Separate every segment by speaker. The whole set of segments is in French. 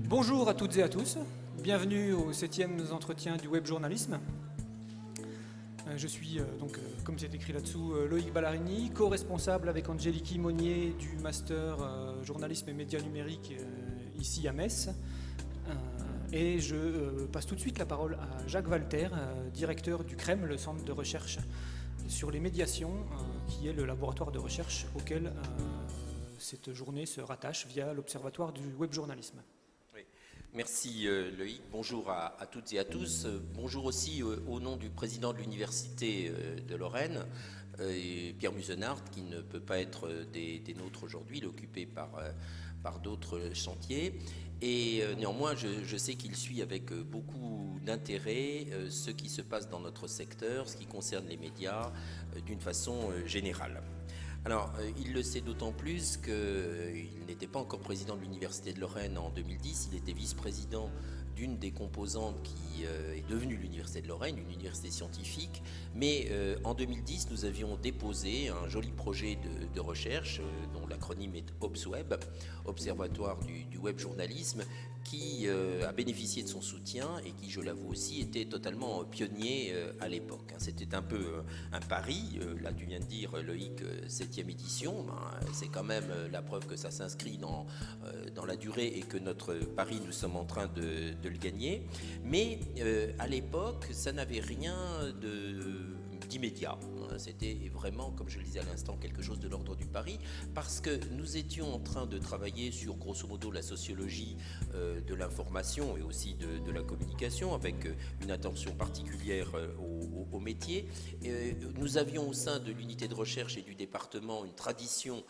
Speaker 1: Bonjour à toutes et à tous, bienvenue au 7e entretien du web journalisme. Je suis comme c'est écrit là-dessous, Loïc Ballarini, co-responsable avec Angéliki Monnier du master journalisme et médias numériques ici à Metz. Et je passe tout de suite la parole à Jacques Walter, directeur du CREM, le centre de recherche sur les médiations, qui est le laboratoire de recherche auquel cette journée se rattache via l'Observatoire du web journalisme.
Speaker 2: Merci Loïc, bonjour à toutes et à tous. Bonjour aussi au nom du président de l'Université de Lorraine, Pierre Musenart, qui ne peut pas être des nôtres aujourd'hui, il est occupé par d'autres chantiers. Et néanmoins, je sais qu'il suit avec beaucoup d'intérêt ce qui se passe dans notre secteur, ce qui concerne les médias, d'une façon générale. Alors, il le sait d'autant plus qu'il n'était pas encore président de l'Université de Lorraine en 2010, il était vice-président d'une des composantes qui est devenue l'Université de Lorraine, une université scientifique. Mais en 2010, nous avions déposé un joli projet de recherche dont l'acronyme est OBSWeb, Observatoire du web journalisme, qui a bénéficié de son soutien et qui, je l'avoue aussi, était totalement pionnier à l'époque. C'était un peu un pari, là tu viens de dire Loïc, 7e édition, c'est quand même la preuve que ça s'inscrit dans la durée et que notre pari, nous sommes en train de le gagner. Mais à l'époque, ça n'avait rien d'immédiat. C'était vraiment, comme je le disais à l'instant, quelque chose de l'ordre du pari, parce que nous étions en train de travailler sur, grosso modo, la sociologie de l'information et aussi de la communication, avec une attention particulière au métier. Nous avions au sein de l'unité de recherche et du département une tradition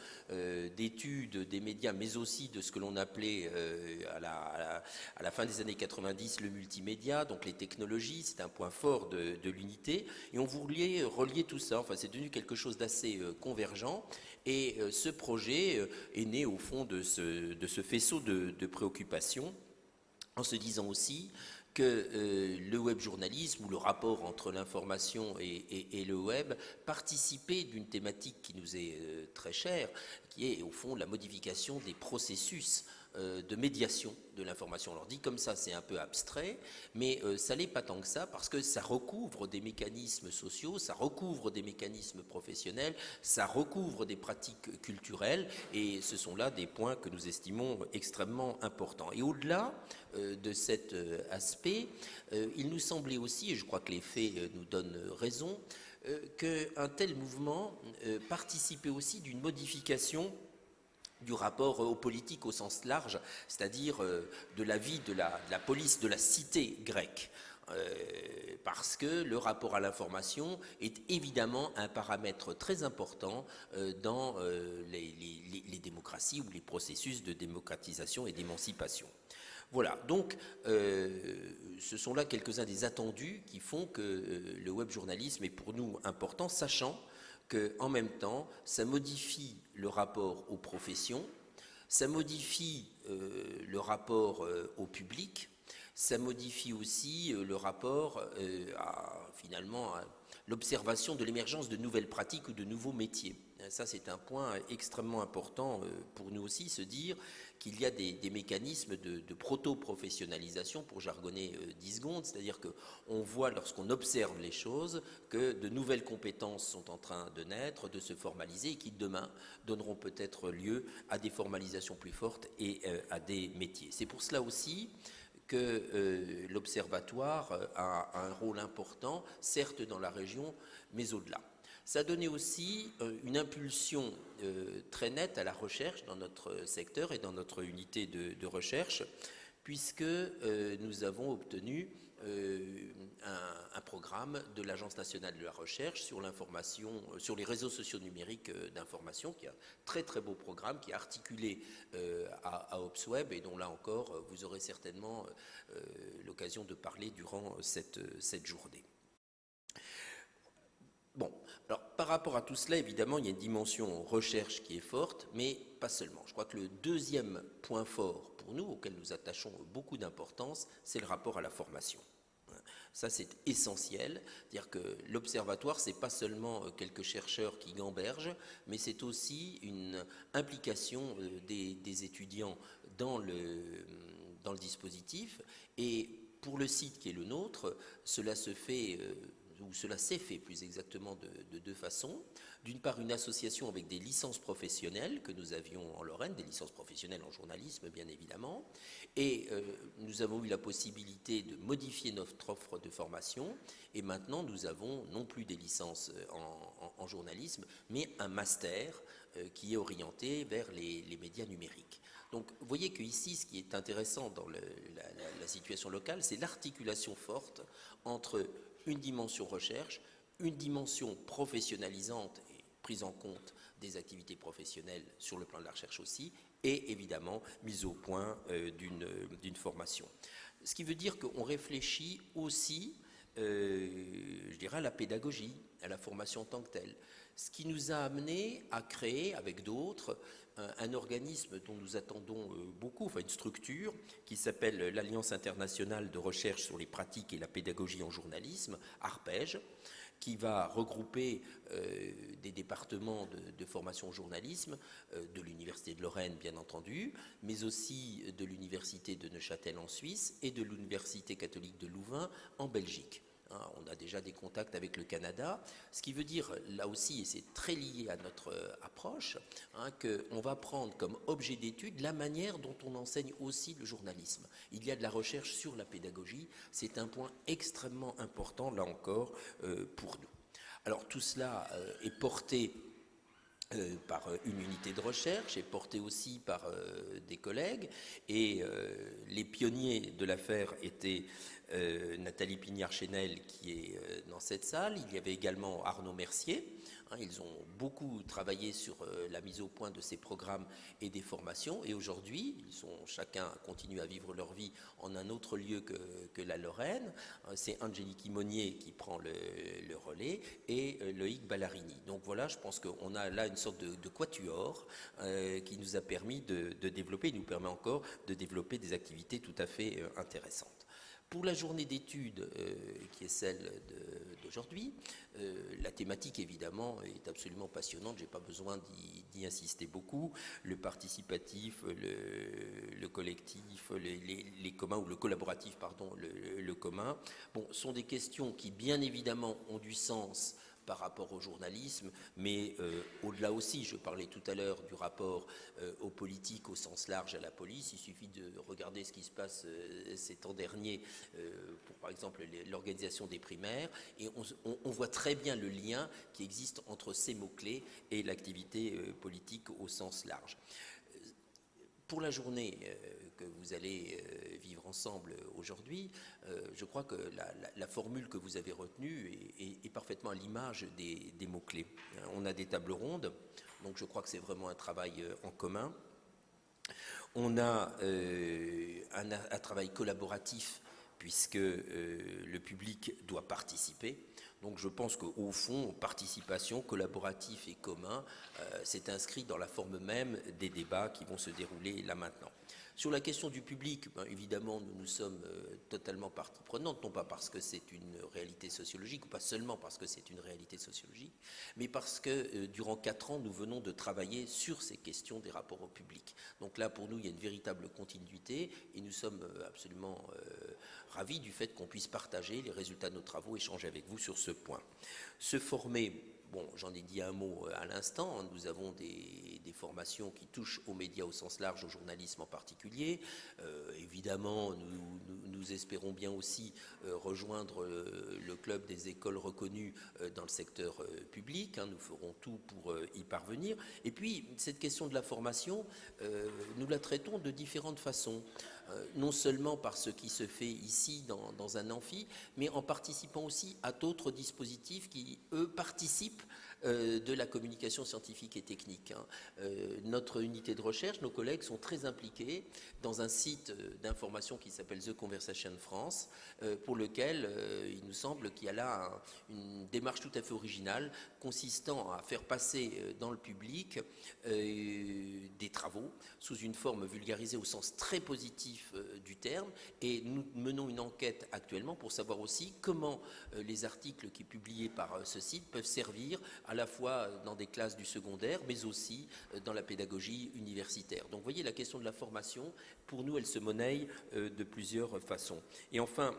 Speaker 2: d'études des médias, mais aussi de ce que l'on appelait à la fin des années 90 le multimédia, donc les technologies, c'est un point fort de l'unité, et on voulait relier tout ça. Enfin, c'est devenu quelque chose d'assez convergent, et ce projet est né au fond de ce faisceau de préoccupations, en se disant aussi que le web journalisme ou le rapport entre l'information et le web participait d'une thématique qui nous est très chère, qui est au fond la modification des processus de médiation de l'information. Alors dit comme ça, c'est un peu abstrait, mais ça l'est pas tant que ça, parce que ça recouvre des mécanismes sociaux, ça recouvre des mécanismes professionnels, ça recouvre des pratiques culturelles, et ce sont là des points que nous estimons extrêmement importants. Et au-delà de cet aspect, il nous semblait aussi, et je crois que les faits nous donnent raison, qu'un tel mouvement participait aussi d'une modification du rapport aux politiques au sens large, c'est-à-dire de la vie de la police, de la cité grecque. Parce que le rapport à l'information est évidemment un paramètre très important dans les démocraties ou les processus de démocratisation et d'émancipation. Voilà, donc ce sont là quelques-uns des attendus qui font que le web journalisme est pour nous important, sachant qu'en même temps, ça modifie le rapport aux professions, ça modifie le rapport au public, ça modifie aussi le rapport finalement à l'observation de l'émergence de nouvelles pratiques ou de nouveaux métiers. Ça, c'est un point extrêmement important pour nous aussi, se dire qu'il y a des mécanismes de proto-professionnalisation, pour jargonner 10 secondes, c'est-à-dire qu'on voit, lorsqu'on observe les choses, que de nouvelles compétences sont en train de naître, de se formaliser, et qui demain donneront peut-être lieu à des formalisations plus fortes et à des métiers. C'est pour cela aussi que l'Observatoire a un rôle important, certes dans la région, mais au-delà. Ça a donné aussi une impulsion très nette à la recherche dans notre secteur et dans notre unité de recherche, puisque nous avons obtenu un programme de l'Agence nationale de la recherche sur l'information, sur les réseaux sociaux numériques d'information, qui est un très très beau programme, qui est articulé à OBSWeb et dont là encore vous aurez certainement l'occasion de parler durant cette journée. Bon, alors par rapport à tout cela, évidemment, il y a une dimension recherche qui est forte, mais pas seulement. Je crois que le deuxième point fort pour nous, auquel nous attachons beaucoup d'importance, c'est le rapport à la formation. Ça, c'est essentiel. C'est-à-dire que l'observatoire, ce n'est pas seulement quelques chercheurs qui gambergent, mais c'est aussi une implication des étudiants dans le dispositif. Et pour le site qui est le nôtre, cela se fait, ou cela s'est fait plus exactement de deux façons. D'une part, une association avec des licences professionnelles que nous avions en Lorraine, des licences professionnelles en journalisme bien évidemment, et nous avons eu la possibilité de modifier notre offre de formation, et maintenant nous avons non plus des licences en journalisme, mais un master qui est orienté vers les médias numériques. Donc vous voyez qu'ici, ce qui est intéressant dans la situation locale, c'est l'articulation forte entre une dimension recherche, une dimension professionnalisante et prise en compte des activités professionnelles sur le plan de la recherche aussi, et évidemment mise au point d'une formation. Ce qui veut dire qu'on réfléchit aussi, je dirais, à la pédagogie, à la formation en tant que telle. Ce qui nous a amené à créer, avec d'autres, un organisme dont nous attendons beaucoup, enfin une structure qui s'appelle l'Alliance internationale de recherche sur les pratiques et la pédagogie en journalisme, ARPEJ, qui va regrouper des départements de formation au journalisme, de l'Université de Lorraine bien entendu, mais aussi de l'Université de Neuchâtel en Suisse et de l'Université catholique de Louvain en Belgique. On a déjà des contacts avec le Canada, ce qui veut dire là aussi, et c'est très lié à notre approche, qu'on va prendre comme objet d'étude la manière dont on enseigne aussi le journalisme. Il y a de la recherche sur la pédagogie, c'est un point extrêmement important là encore pour nous. Alors tout cela est porté par une unité de recherche et porté aussi par des collègues, et les pionniers de l'affaire étaient Nathalie Pignard-Chénel qui est dans cette salle, il y avait également Arnaud Mercier, ils ont beaucoup travaillé sur la mise au point de ces programmes et des formations, et aujourd'hui, chacun continue à vivre leur vie en un autre lieu que la Lorraine. C'est Angélique Monnier qui prend le relais et Loïc Ballarini. Donc voilà, je pense qu'on a là une sorte de quatuor qui nous a permis de développer, il nous permet encore de développer des activités tout à fait intéressantes. Pour la journée d'études, qui est celle d'aujourd'hui, la thématique évidemment est absolument passionnante, je n'ai pas besoin d'y insister beaucoup. Le participatif, le collectif, les communs, ou le collaboratif, pardon, le commun, bon, sont des questions qui bien évidemment ont du sens par rapport au journalisme, mais au-delà aussi, je parlais tout à l'heure du rapport aux politiques au sens large, à la police, il suffit de regarder ce qui se passe ces temps derniers pour par exemple l'organisation des primaires, et on voit très bien le lien qui existe entre ces mots-clés et l'activité politique au sens large. Pour la journée que vous allez vivre ensemble aujourd'hui, je crois que la formule que vous avez retenue est parfaitement à l'image des mots-clés. On a des tables rondes, donc je crois que c'est vraiment un travail en commun. On a un travail collaboratif, puisque le public doit participer. Donc je pense qu'au fond, participation, collaboratif et commun, c'est inscrit dans la forme même des débats qui vont se dérouler là maintenant. Sur la question du public, ben, évidemment, nous sommes totalement partie prenante, non pas parce que c'est une réalité sociologique, ou pas seulement parce que c'est une réalité sociologique, mais parce que durant 4 ans, nous venons de travailler sur ces questions des rapports au public. Donc là, pour nous, il y a une véritable continuité, et nous sommes absolument ravis du fait qu'on puisse partager les résultats de nos travaux, échanger avec vous sur ce point. Se former, bon, j'en ai dit un mot à l'instant, nous avons des formations qui touchent aux médias au sens large, au journalisme en particulier. Évidemment, nous espérons bien aussi rejoindre le club des écoles reconnues dans le secteur public. Nous ferons tout pour y parvenir. Et puis, cette question de la formation, nous la traitons de différentes façons. Non seulement par ce qui se fait ici dans un amphi, mais en participant aussi à d'autres dispositifs qui, eux, participent de la communication scientifique et technique. Notre unité de recherche, nos collègues sont très impliqués dans un site d'information qui s'appelle The Conversation France, pour lequel il nous semble qu'il y a là une démarche tout à fait originale consistant à faire passer dans le public des travaux sous une forme vulgarisée au sens très positif du terme, et nous menons une enquête actuellement pour savoir aussi comment les articles qui sont publiés par ce site peuvent servir à la fois dans des classes du secondaire mais aussi dans la pédagogie universitaire. Donc vous voyez, la question de la formation, pour nous, elle se monnaie de plusieurs façons. Et enfin,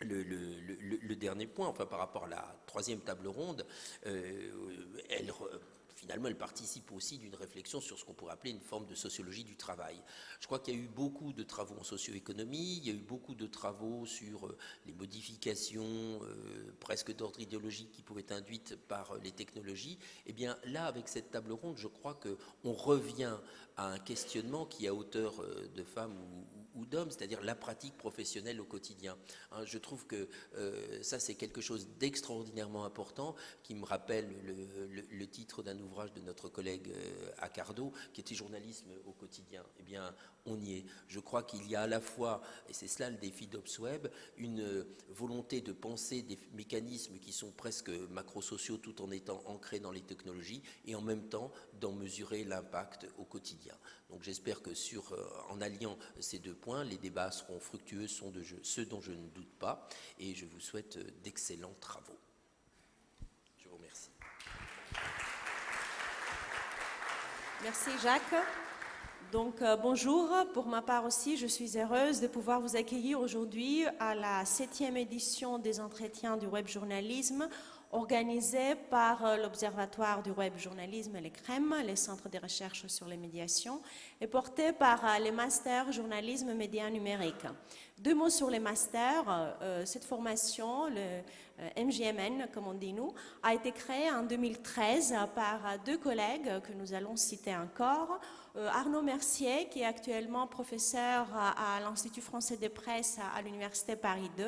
Speaker 2: le dernier point, enfin par rapport à la troisième table ronde, finalement, elle participe aussi d'une réflexion sur ce qu'on pourrait appeler une forme de sociologie du travail. Je crois qu'il y a eu beaucoup de travaux en socio-économie, il y a eu beaucoup de travaux sur les modifications presque d'ordre idéologique qui pouvaient être induites par les technologies. Et bien là, avec cette table ronde, je crois qu'on revient à un questionnement qui est à hauteur de femmes ou d'hommes, c'est-à-dire la pratique professionnelle au quotidien. Je trouve que ça, c'est quelque chose d'extraordinairement important, qui me rappelle le titre d'un ouvrage de notre collègue Accardo, qui était journalisme au quotidien. Eh bien, on y est. Je crois qu'il y a à la fois, et c'est cela le défi d'OpsWeb, une volonté de penser des mécanismes qui sont presque macrosociaux tout en étant ancrés dans les technologies, et en même temps d'en mesurer l'impact au quotidien. Donc j'espère que en alliant ces deux points, les débats seront fructueux, ceux dont je ne doute pas, et je vous souhaite d'excellents travaux. Je vous remercie.
Speaker 3: Merci Jacques. Donc bonjour, pour ma part aussi, je suis heureuse de pouvoir vous accueillir aujourd'hui à la 7e édition des entretiens du web journalisme organisée par l'Observatoire du web journalisme, les CREM, les centres de recherche sur les médiations, et portée par les masters journalisme médias numériques. Deux mots sur les masters. Cette formation, le MJMN, comme on dit nous, a été créée en 2013 par deux collègues que nous allons citer encore. Arnaud Mercier, qui est actuellement professeur à l'Institut français de presse à l'Université Paris II,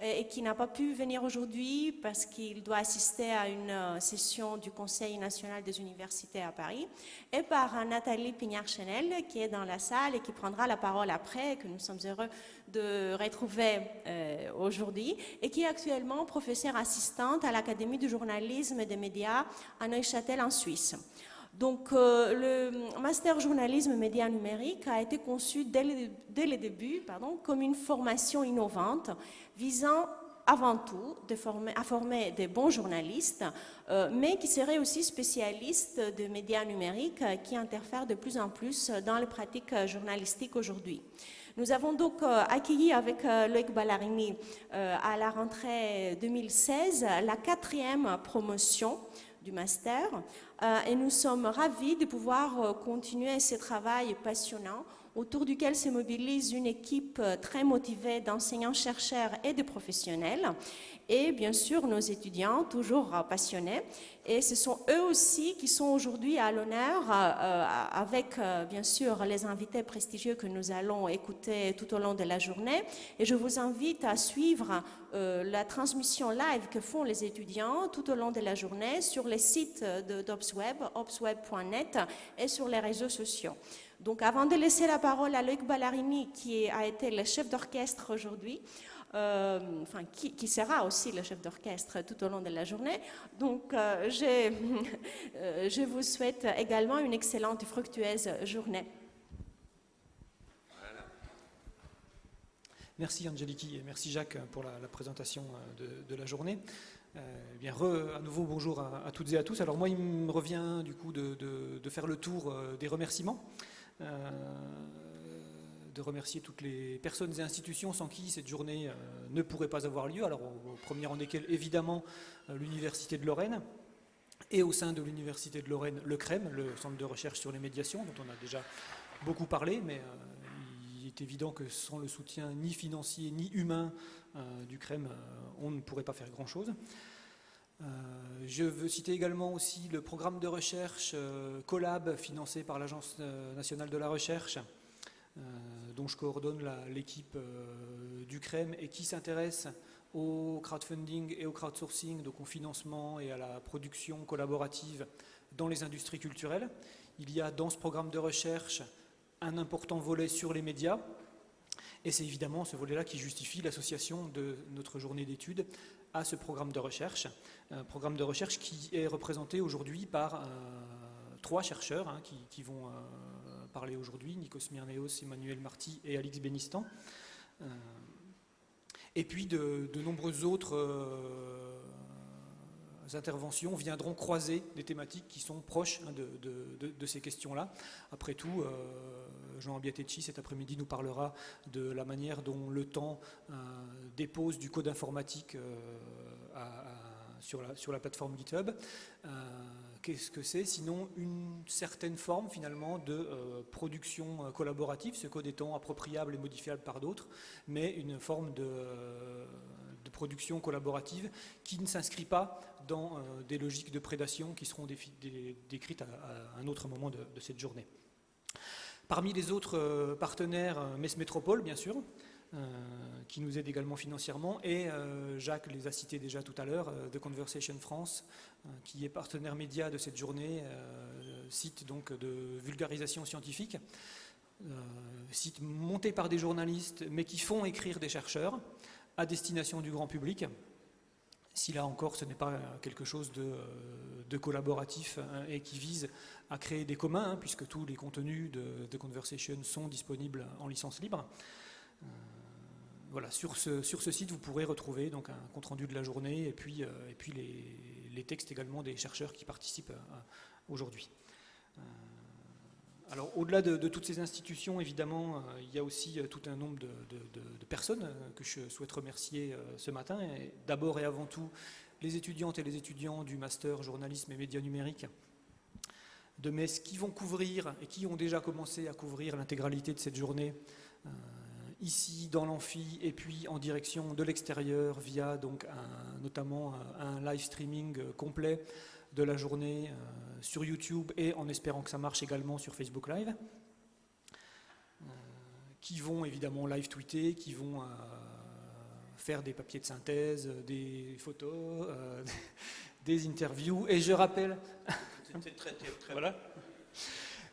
Speaker 3: et qui n'a pas pu venir aujourd'hui parce qu'il doit assister à une session du Conseil national des universités à Paris, et par Nathalie Pignard-Chenel, qui est dans la salle et qui prendra la parole après, que nous sommes heureux de retrouver aujourd'hui, et qui est actuellement professeure assistante à l'Académie du journalisme et des médias à Neuchâtel en Suisse. Donc, le master journalisme médias numériques a été conçu dès le début comme une formation innovante visant avant tout à former des bons journalistes, mais qui seraient aussi spécialistes de médias numériques qui interfèrent de plus en plus dans les pratiques journalistiques aujourd'hui. Nous avons donc accueilli avec Loïc Ballarini à la rentrée 2016 la 4e promotion du master, et nous sommes ravis de pouvoir continuer ce travail passionnant autour duquel se mobilise une équipe très motivée d'enseignants-chercheurs et de professionnels, et bien sûr nos étudiants toujours passionnés. Et ce sont eux aussi qui sont aujourd'hui à l'honneur avec bien sûr les invités prestigieux que nous allons écouter tout au long de la journée. Et je vous invite à suivre la transmission live que font les étudiants tout au long de la journée sur les sites d'OpsWeb, opsweb.net, et sur les réseaux sociaux. Donc avant de laisser la parole à Loïc Ballarini, qui a été le chef d'orchestre aujourd'hui, qui sera aussi le chef d'orchestre tout au long de la journée. Donc, je vous souhaite également une excellente et fructueuse journée.
Speaker 2: Voilà.
Speaker 1: Merci Angeliki et merci Jacques pour la présentation de la journée. Bien, à nouveau bonjour à toutes et à tous. Alors moi, il me revient du coup de faire le tour des remerciements. De remercier toutes les personnes et institutions sans qui cette journée ne pourrait pas avoir lieu. Alors au premier rang desquels, évidemment, l'Université de Lorraine, et au sein de l'Université de Lorraine, le CREM, le Centre de recherche sur les médiations, dont on a déjà beaucoup parlé, mais il est évident que sans le soutien ni financier ni humain du CREM, on ne pourrait pas faire grand-chose. Je veux citer également aussi le programme de recherche Collab, financé par l'Agence nationale de la recherche, dont je coordonne l'équipe du CREM et qui s'intéresse au crowdfunding et au crowdsourcing, donc au financement et à la production collaborative dans les industries culturelles. Il y a dans ce programme de recherche un important volet sur les médias, et c'est évidemment ce volet-là qui justifie l'association de notre journée d'études à ce programme de recherche. Un programme de recherche qui est représenté aujourd'hui par 3 chercheurs qui vont parler aujourd'hui, Nikos Myrneos, Emmanuel Marty et Alix Benistan. Et puis de nombreuses autres interventions viendront croiser des thématiques qui sont proches de ces questions-là. Après tout, Jean Abbiatecci cet après-midi nous parlera de la manière dont le temps dépose du code informatique sur la plateforme GitHub. Qu'est-ce que c'est sinon une certaine forme finalement de production collaborative, ce code étant appropriable et modifiable par d'autres, mais une forme de production collaborative qui ne s'inscrit pas dans des logiques de prédation qui seront décrites à un autre moment de cette journée. Parmi les autres partenaires, Metz Métropole bien sûr, qui nous aide également financièrement, et Jacques les a cités déjà tout à l'heure, The Conversation France, qui est partenaire média de cette journée, site donc de vulgarisation scientifique, site monté par des journalistes, mais qui font écrire des chercheurs à destination du grand public. Si là encore ce n'est pas quelque chose de collaboratif et qui vise à créer des communs, puisque tous les contenus de The Conversation sont disponibles en licence libre. Voilà, sur ce site, vous pourrez retrouver donc un compte-rendu de la journée et puis les textes également des chercheurs qui participent aujourd'hui. Alors, au-delà de toutes ces institutions, évidemment, il y a aussi tout un nombre de personnes que je souhaite remercier ce matin. D'abord et avant tout, les étudiantes et les étudiants du Master Journalisme et Médias Numériques de Metz qui vont couvrir et qui ont déjà commencé à couvrir l'intégralité de cette journée ici dans l'amphi et puis en direction de l'extérieur via donc notamment un live streaming complet de la journée sur YouTube et en espérant que ça marche également sur Facebook Live, qui vont évidemment live tweeter, qui vont faire des papiers de synthèse, des photos, des interviews, et je rappelle... Voilà.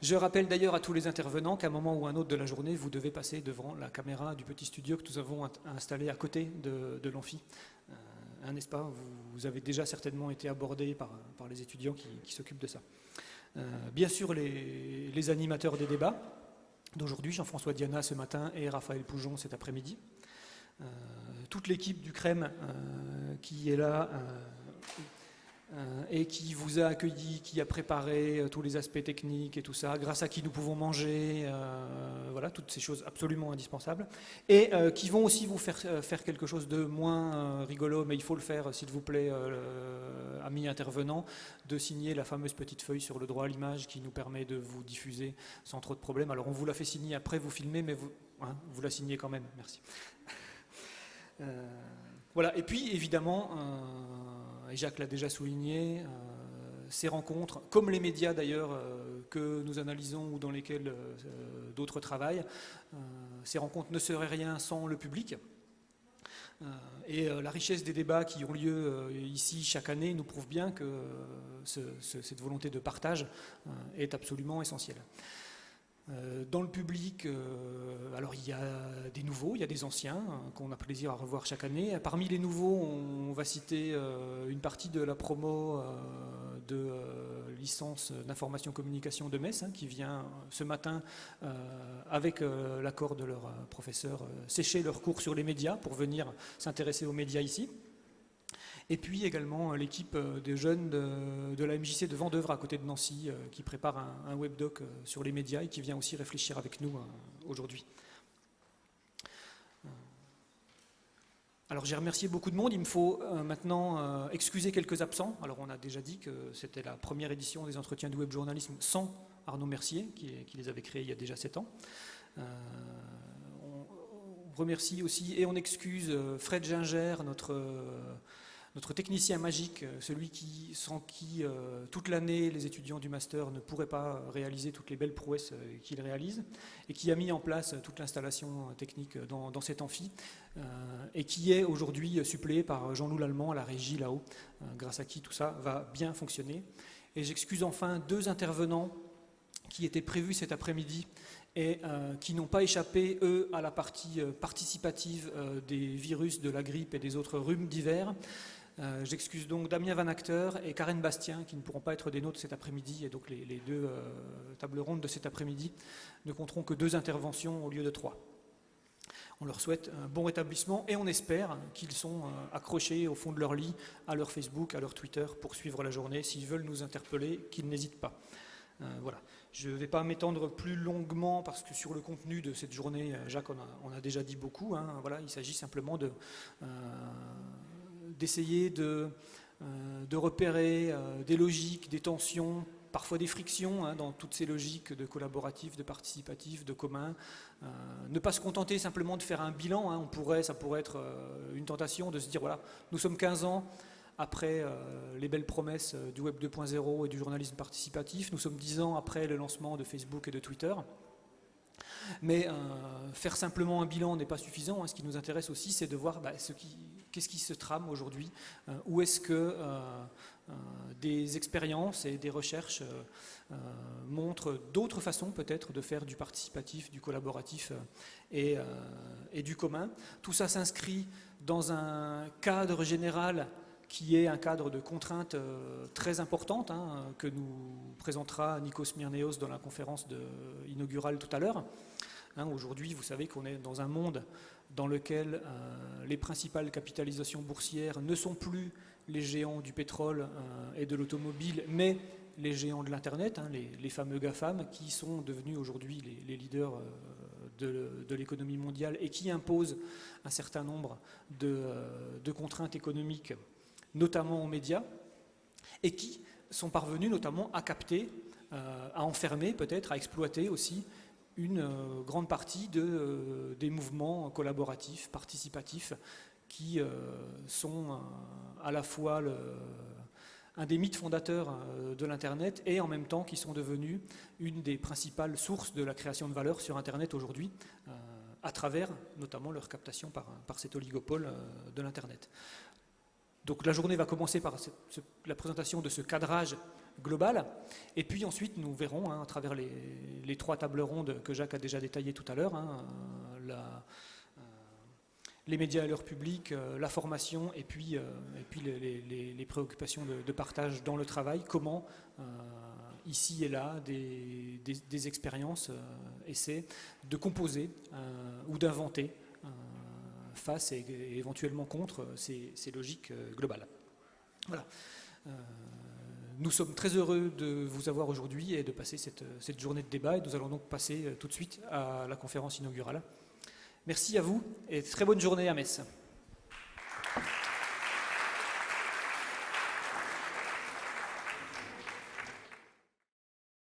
Speaker 1: Je rappelle d'ailleurs à tous les intervenants qu'à un moment ou un autre de la journée, vous devez passer devant la caméra du petit studio que nous avons installé à côté de l'amphi. N'est-ce pas ? Vous avez déjà certainement été abordé par les étudiants qui s'occupent de ça. Bien sûr, les animateurs des débats d'aujourd'hui, Jean-François Diana ce matin et Raphaël Poujon cet après-midi. Toute l'équipe du CREM qui est là et qui vous a accueilli, qui a préparé tous les aspects techniques et tout ça, grâce à qui nous pouvons manger, voilà, toutes ces choses absolument indispensables, et qui vont aussi vous faire quelque chose de moins rigolo, mais il faut le faire, s'il vous plaît, amis intervenants, de signer la fameuse petite feuille sur le droit à l'image qui nous permet de vous diffuser sans trop de problèmes. Alors on vous la fait signer après, vous filmez, mais vous la signez quand même, merci. Voilà, et puis évidemment, et Jacques l'a déjà souligné, ces rencontres, comme les médias d'ailleurs que nous analysons ou dans lesquels d'autres travaillent, ces rencontres ne seraient rien sans le public. Et la richesse des débats qui ont lieu ici chaque année nous prouve bien que cette volonté de partage est absolument essentielle. Dans le public, alors il y a des nouveaux, il y a des anciens qu'on a plaisir à revoir chaque année. Parmi les nouveaux, on va citer une partie de la promo de licence d'information communication de Metz qui vient ce matin avec l'accord de leur professeur sécher leur cours sur les médias pour venir s'intéresser aux médias ici. Et puis également l'équipe des jeunes de la MJC de Vendeuvre à côté de Nancy qui prépare un webdoc sur les médias et qui vient aussi réfléchir avec nous aujourd'hui. Alors j'ai remercié beaucoup de monde, il me faut maintenant excuser quelques absents. Alors on a déjà dit que c'était la première édition des entretiens du web journalisme sans Arnaud Mercier qui les avait créés il y a déjà 7 ans. On remercie aussi et on excuse Fred Ginger, notre notre technicien magique, celui sans qui toute l'année les étudiants du master ne pourraient pas réaliser toutes les belles prouesses qu'il réalise, et qui a mis en place toute l'installation technique dans cet amphi, et qui est aujourd'hui suppléé par Jean-Loup Lallemand à la régie là-haut, grâce à qui tout ça va bien fonctionner. Et j'excuse enfin 2 intervenants qui étaient prévus cet après-midi et qui n'ont pas échappé, eux, à la partie participative des virus de la grippe et des autres rhumes divers. J'excuse donc Damien Van Acter et Karen Bastien qui ne pourront pas être des nôtres cet après-midi, et donc les 2 tables rondes de cet après-midi ne compteront que 2 interventions au lieu de 3. On leur souhaite un bon rétablissement et on espère qu'ils sont accrochés au fond de leur lit à leur Facebook, à leur Twitter pour suivre la journée. S'ils veulent nous interpeller, qu'ils n'hésitent pas. Voilà. Je ne vais pas m'étendre plus longuement parce que sur le contenu de cette journée, Jacques on a déjà dit beaucoup. Voilà, il s'agit simplement d'essayer de repérer des logiques, des tensions, parfois des frictions dans toutes ces logiques de collaboratif, de participatif, de commun. Ne pas se contenter simplement de faire un bilan. Ça pourrait être une tentation de se dire, voilà, nous sommes 15 ans après les belles promesses du Web 2.0 et du journalisme participatif. Nous sommes 10 ans après le lancement de Facebook et de Twitter. Mais faire simplement un bilan n'est pas suffisant. Ce qui nous intéresse aussi, c'est de voir qu'est-ce qui se trame aujourd'hui, où est-ce que des expériences et des recherches montrent d'autres façons peut-être de faire du participatif, du collaboratif et du commun. Tout ça s'inscrit dans un cadre général qui est un cadre de contraintes très importantes, que nous présentera Nikos Myrneos dans la conférence inaugurale tout à l'heure. Aujourd'hui, vous savez qu'on est dans un monde dans lequel les principales capitalisations boursières ne sont plus les géants du pétrole et de l'automobile, mais les géants de l'Internet, les fameux GAFAM, qui sont devenus aujourd'hui les leaders de l'économie mondiale et qui imposent un certain nombre de contraintes économiques, notamment aux médias, et qui sont parvenus notamment à capter, à enfermer peut-être, à exploiter aussi une grande partie des mouvements collaboratifs, participatifs, qui sont à la fois un des mythes fondateurs de l'Internet et en même temps qui sont devenus une des principales sources de la création de valeur sur Internet aujourd'hui, à travers notamment leur captation par cet oligopole de l'Internet. Donc la journée va commencer par la présentation de ce cadrage global, et puis ensuite nous verrons à travers les 3 tables rondes que Jacques a déjà détaillées tout à l'heure, les médias et leur public, la formation et puis les préoccupations de partage dans le travail, comment ici et là des expériences essaient de composer ou d'inventer face et éventuellement contre ces logiques globales. Voilà. Nous sommes très heureux de vous avoir aujourd'hui et de passer cette journée de débat, et nous allons donc passer tout de suite à la conférence inaugurale. Merci à vous et très bonne journée à Metz.